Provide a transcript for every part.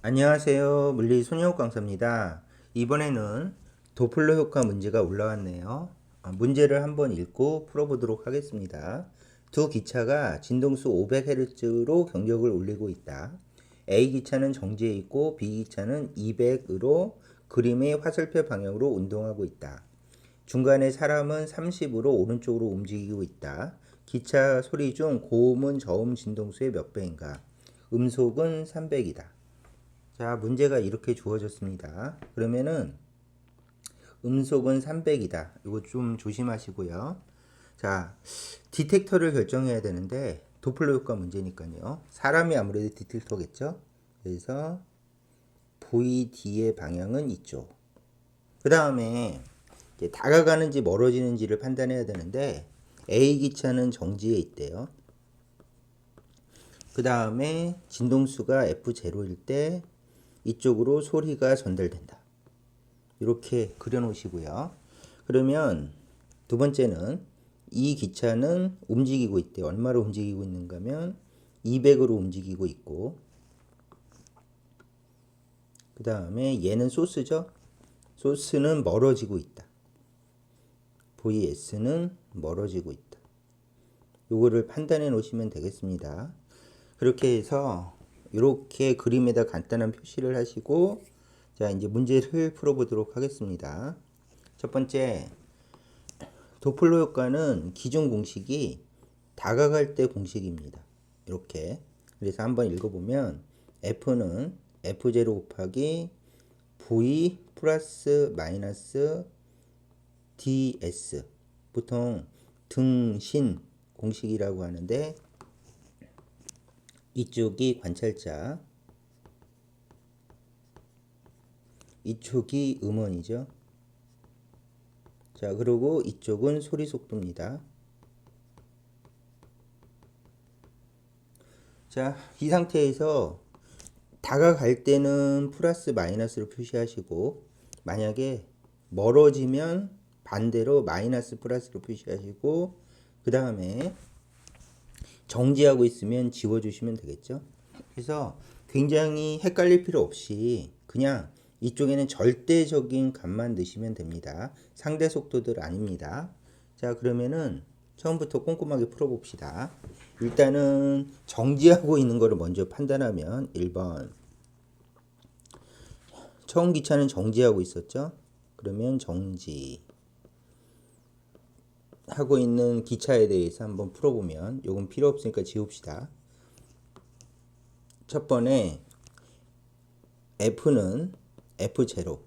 안녕하세요. 물리 손영욱 강사입니다. 이번에는 도플러 효과 문제가 올라왔네요. 문제를 한번 읽고 풀어보도록 하겠습니다. 두 기차가 진동수 500Hz로 경력을 올리고 있다. A 기차는 정지해 있고 B 기차는 200으로 그림의 화살표 방향으로 운동하고 있다. 중간에 사람은 30으로 오른쪽으로 움직이고 있다. 기차 소리 중 고음은 저음 진동수의 몇 배인가? 음속은 300이다. 자, 문제가 이렇게 주어졌습니다. 그러면은 음속은 300이다. 이거 좀 조심하시고요. 자, 디텍터를 결정해야 되는데 도플러 효과 문제니까요. 사람이 아무래도 디텍터겠죠. 그래서 VD의 방향은 이쪽. 그 다음에 다가가는지 멀어지는지를 판단해야 되는데 A 기차는 정지해 있대요. 그 다음에 진동수가 F0일 때 이쪽으로 소리가 전달된다. 이렇게 그려 놓으시고요. 그러면 두 번째는 이 기차는 움직이고 있대요. 얼마로 움직이고 있는가 하면 200으로 움직이고 있고, 그 다음에 얘는 소스죠. 소스는 멀어지고 있다. VS는 멀어지고 있다. 요거를 판단해 놓으시면 되겠습니다. 그렇게 해서 이렇게 그림에다 간단한 표시를 하시고, 자, 이제 문제를 풀어보도록 하겠습니다. 첫 번째, 도플러 효과는 기존 공식이 다가갈 때 공식입니다. 이렇게. 그래서 한번 읽어보면 F는 F0 곱하기 V 플러스 마이너스 DS, 보통 등신 공식이라고 하는데 이쪽이 관찰자, 이쪽이 음원이죠. 자, 그리고 이쪽은 소리 속도입니다. 자, 이 상태에서 다가갈 때는 플러스 마이너스로 표시하시고, 만약에 멀어지면 반대로 마이너스 플러스로 표시하시고, 그 다음에 정지하고 있으면 지워주시면 되겠죠. 그래서 굉장히 헷갈릴 필요 없이 그냥 이쪽에는 절대적인 값만 넣으시면 됩니다. 상대 속도들 아닙니다. 자, 그러면은 처음부터 꼼꼼하게 풀어봅시다. 일단은 정지하고 있는 거를 먼저 판단하면 1번, 처음 기차는 정지하고 있었죠. 그러면 정지 하고 있는 기차에 대해서 한번 풀어보면, 요건 필요 없으니까 지웁시다. 첫 번에 F는 F0.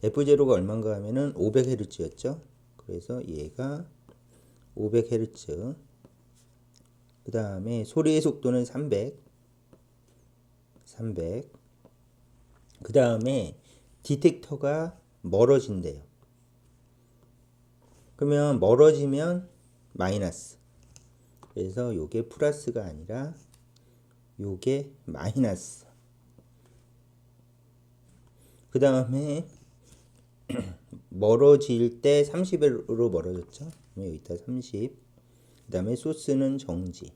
F0가 얼마인가 하면은 500Hz였죠. 그래서 얘가 500Hz. 그 다음에 소리의 속도는 300. 그 다음에 디텍터가 멀어진대요. 그러면 멀어지면 마이너스. 그래서 요게 플러스가 아니라 요게 마이너스. 그 다음에 멀어질 때 30으로 멀어졌죠. 여기다 30. 그 다음에 소스는 정지.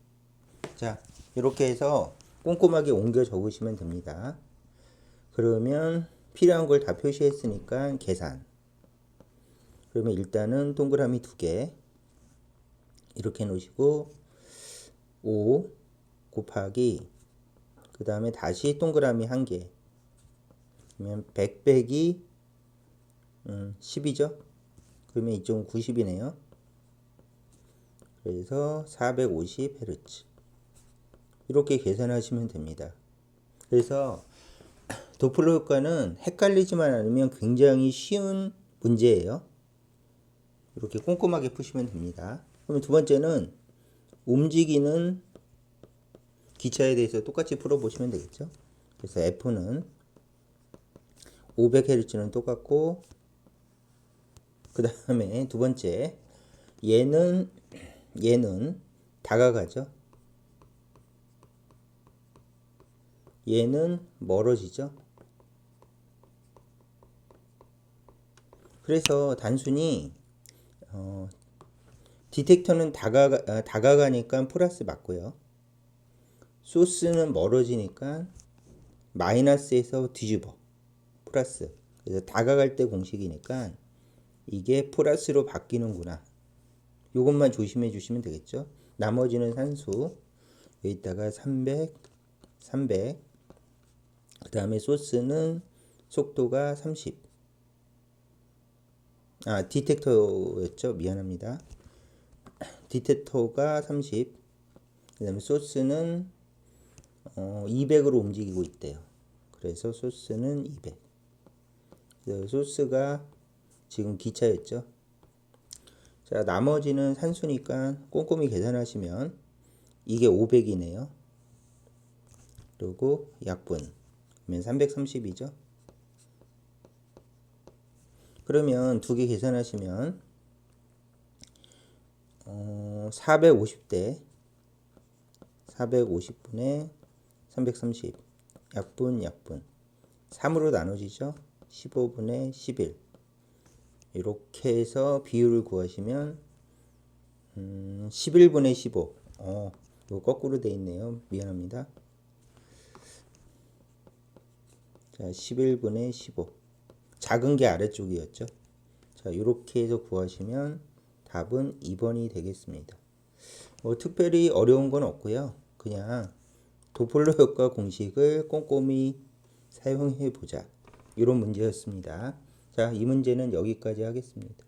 자, 이렇게 해서 꼼꼼하게 옮겨 적으시면 됩니다. 그러면 필요한 걸 다 표시했으니까 계산. 그러면 일단은 동그라미 2개 이렇게 놓으시고 5 곱하기, 그 다음에 다시 동그라미 1개, 그러면 100 빼기 10이죠. 그러면 이쪽은 90이네요. 그래서 450Hz. 이렇게 계산하시면 됩니다. 그래서 도플러 효과는 헷갈리지만 않으면 굉장히 쉬운 문제예요. 이렇게 꼼꼼하게 푸시면 됩니다. 그러면 두 번째는 움직이는 기차에 대해서 똑같이 풀어보시면 되겠죠. 그래서 F는 500Hz는 똑같고, 그 다음에 두 번째 얘는 다가가죠. 얘는 멀어지죠. 그래서 단순히 디텍터는 다가가니까 플러스 맞고요. 소스는 멀어지니까 마이너스에서 뒤집어 플러스. 그래서 다가갈 때 공식이니까 이게 플러스로 바뀌는구나. 이것만 조심해 주시면 되겠죠. 나머지는 산수. 여기다가 300, 300. 그 다음에 소스는 속도가 30. 디텍터였죠. 미안합니다. 디텍터가 30. 그 다음에 소스는 200으로 움직이고 있대요. 그래서 소스는 200. 소스가 지금 기차였죠. 자, 나머지는 산수니까 꼼꼼히 계산하시면 이게 500이네요. 그리고 약분 그러면 330이죠. 그러면 두 개 계산하시면 450대 450분의 330 약분 3으로 나눠지죠. 15분의 11 이렇게 해서 비율을 구하시면 11분의 15. 이거 거꾸로 돼 있네요. 미안합니다. 자, 11분의 15. 작은 게 아래쪽이었죠. 자, 이렇게 해서 구하시면 답은 2번이 되겠습니다. 특별히 어려운 건 없고요. 그냥 도플러 효과 공식을 꼼꼼히 사용해 보자. 이런 문제였습니다. 자, 이 문제는 여기까지 하겠습니다.